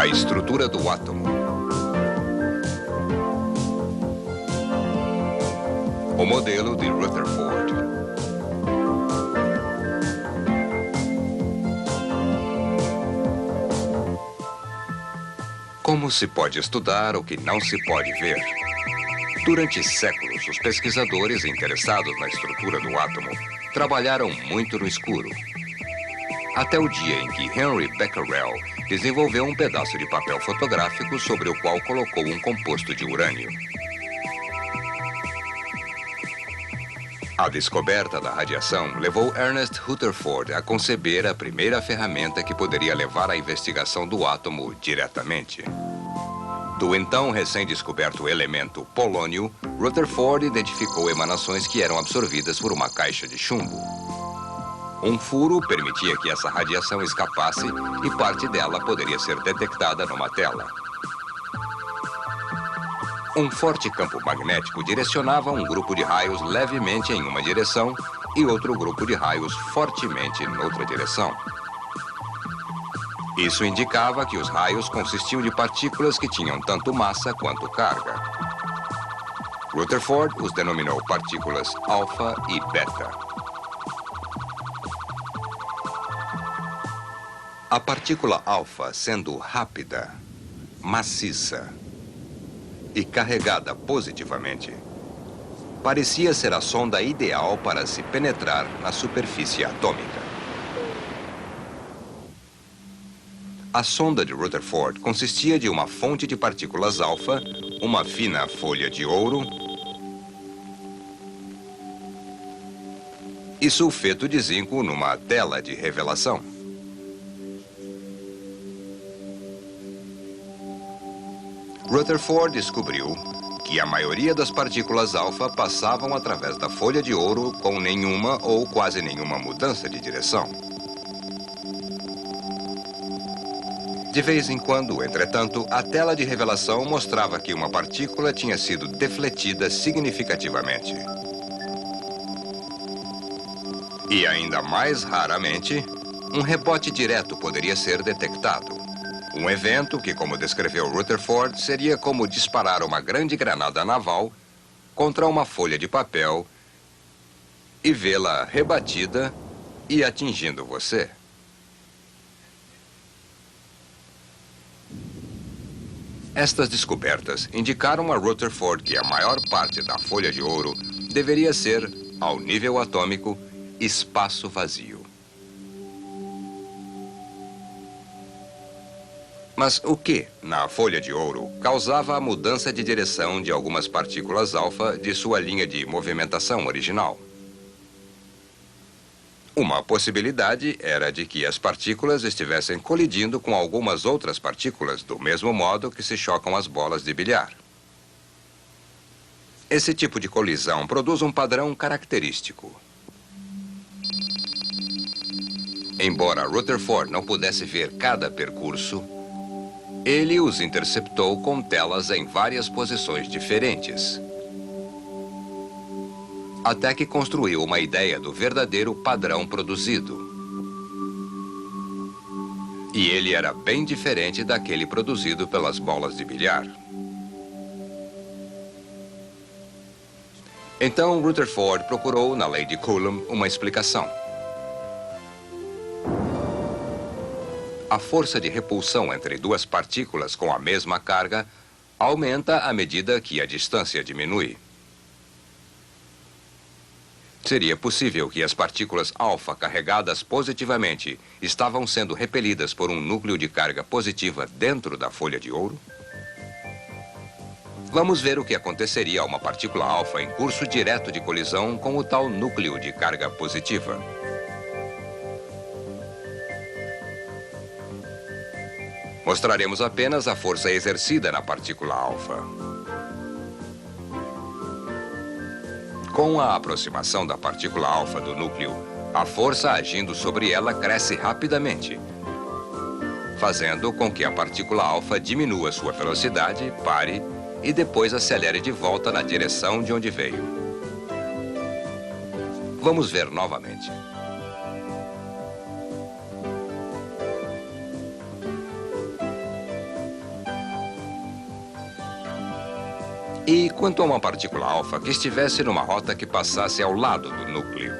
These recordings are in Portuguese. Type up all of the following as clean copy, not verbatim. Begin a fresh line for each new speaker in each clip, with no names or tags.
A estrutura do átomo. O modelo de Rutherford. Como se pode estudar o que não se pode ver? Durante séculos, os pesquisadores interessados na estrutura do átomo trabalharam muito no escuro. Até o dia em que Henry Becquerel desenvolveu um pedaço de papel fotográfico sobre o qual colocou um composto de urânio. A descoberta da radiação levou Ernest Rutherford a conceber a primeira ferramenta que poderia levar à investigação do átomo diretamente. Do então recém-descoberto elemento polônio, Rutherford identificou emanações que eram absorvidas por uma caixa de chumbo. Um furo permitia que essa radiação escapasse e parte dela poderia ser detectada numa tela. Um forte campo magnético direcionava um grupo de raios levemente em uma direção e outro grupo de raios fortemente noutra direção. Isso indicava que os raios consistiam de partículas que tinham tanto massa quanto carga. Rutherford os denominou partículas alfa e beta. A partícula alfa, sendo rápida, maciça e carregada positivamente, parecia ser a sonda ideal para se penetrar na superfície atômica. A sonda de Rutherford consistia de uma fonte de partículas alfa, uma fina folha de ouro e sulfeto de zinco numa tela de revelação. Rutherford descobriu que a maioria das partículas alfa passavam através da folha de ouro com nenhuma ou quase nenhuma mudança de direção. De vez em quando, entretanto, a tela de revelação mostrava que uma partícula tinha sido defletida significativamente. E ainda mais raramente, um rebote direto poderia ser detectado. Um evento que, como descreveu Rutherford, seria como disparar uma grande granada naval contra uma folha de papel e vê-la rebatida e atingindo você. Estas descobertas indicaram a Rutherford que a maior parte da folha de ouro deveria ser, ao nível atômico, espaço vazio. Mas o que, na folha de ouro, causava a mudança de direção de algumas partículas alfa de sua linha de movimentação original? Uma possibilidade era de que as partículas estivessem colidindo com algumas outras partículas, do mesmo modo que se chocam as bolas de bilhar. Esse tipo de colisão produz um padrão característico. Embora Rutherford não pudesse ver cada percurso, ele os interceptou com telas em várias posições diferentes, até que construiu uma ideia do verdadeiro padrão produzido. E ele era bem diferente daquele produzido pelas bolas de bilhar. Então, Rutherford procurou na lei de Coulomb uma explicação. A força de repulsão entre duas partículas com a mesma carga aumenta à medida que a distância diminui. Seria possível que as partículas alfa carregadas positivamente estavam sendo repelidas por um núcleo de carga positiva dentro da folha de ouro? Vamos ver o que aconteceria a uma partícula alfa em curso direto de colisão com o tal núcleo de carga positiva. Mostraremos apenas a força exercida na partícula alfa. Com a aproximação da partícula alfa do núcleo, a força agindo sobre ela cresce rapidamente, fazendo com que a partícula alfa diminua sua velocidade, pare e depois acelere de volta na direção de onde veio. Vamos ver novamente. E quanto a uma partícula alfa que estivesse numa rota que passasse ao lado do núcleo?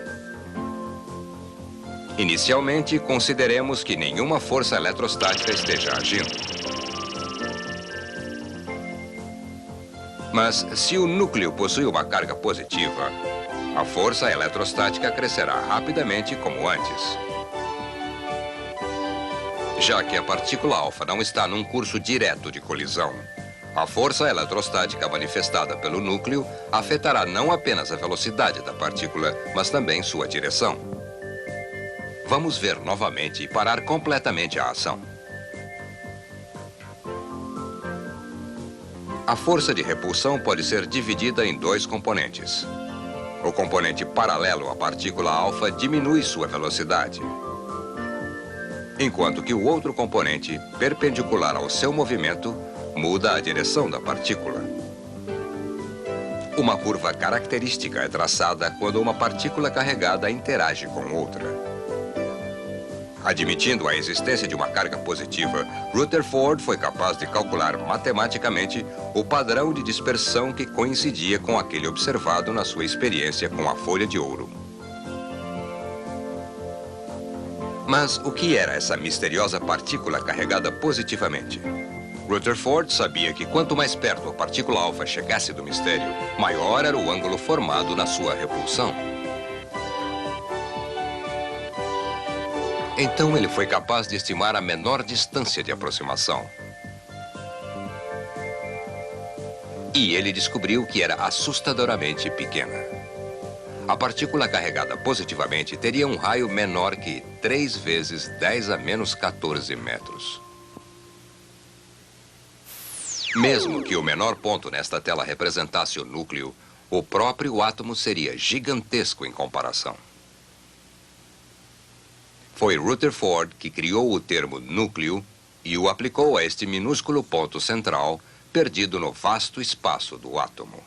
Inicialmente, consideremos que nenhuma força eletrostática esteja agindo. Mas se o núcleo possui uma carga positiva, a força eletrostática crescerá rapidamente como antes. Já que a partícula alfa não está num curso direto de colisão, a força eletrostática manifestada pelo núcleo afetará não apenas a velocidade da partícula, mas também sua direção. Vamos ver novamente e parar completamente a ação. A força de repulsão pode ser dividida em dois componentes. O componente paralelo à partícula alfa diminui sua velocidade, enquanto que o outro componente, perpendicular ao seu movimento, muda a direção da partícula. Uma curva característica é traçada quando uma partícula carregada interage com outra. Admitindo a existência de uma carga positiva, Rutherford foi capaz de calcular matematicamente o padrão de dispersão que coincidia com aquele observado na sua experiência com a folha de ouro. Mas o que era essa misteriosa partícula carregada positivamente? Rutherford sabia que quanto mais perto a partícula alfa chegasse do mistério, maior era o ângulo formado na sua repulsão. Então ele foi capaz de estimar a menor distância de aproximação. E ele descobriu que era assustadoramente pequena. A partícula carregada positivamente teria um raio menor que 3 vezes 10 a menos 14 metros. Mesmo que o menor ponto nesta tela representasse o núcleo, o próprio átomo seria gigantesco em comparação. Foi Rutherford que criou o termo núcleo e o aplicou a este minúsculo ponto central perdido no vasto espaço do átomo.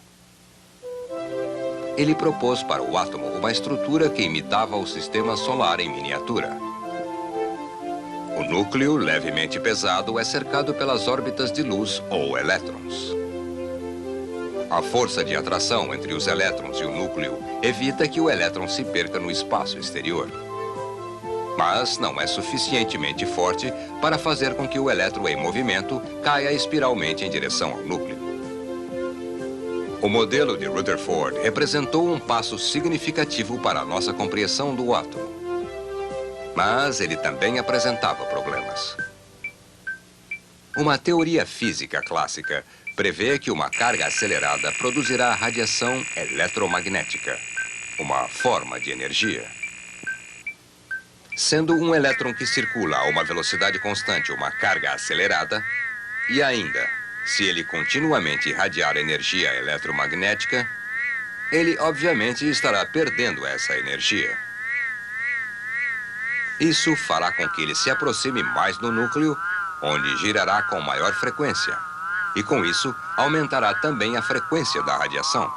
Ele propôs para o átomo uma estrutura que imitava o sistema solar em miniatura. O núcleo, levemente pesado, é cercado pelas órbitas de luz ou elétrons. A força de atração entre os elétrons e o núcleo evita que o elétron se perca no espaço exterior. Mas não é suficientemente forte para fazer com que o elétron em movimento caia espiralmente em direção ao núcleo. O modelo de Rutherford representou um passo significativo para a nossa compreensão do átomo. Mas ele também apresentava problemas. Uma teoria física clássica prevê que uma carga acelerada produzirá radiação eletromagnética, uma forma de energia. Sendo um elétron que circula a uma velocidade constante uma carga acelerada, e ainda, se ele continuamente irradiar energia eletromagnética, ele obviamente estará perdendo essa energia. Isso fará com que ele se aproxime mais do núcleo, onde girará com maior frequência, e com isso aumentará também a frequência da radiação.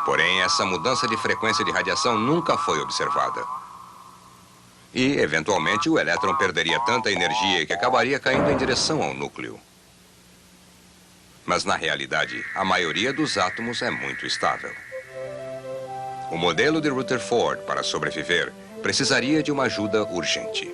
Porém, essa mudança de frequência de radiação nunca foi observada. E, eventualmente, o elétron perderia tanta energia que acabaria caindo em direção ao núcleo. Mas, na realidade, a maioria dos átomos é muito estável. O modelo de Rutherford, para sobreviver, precisaria de uma ajuda urgente.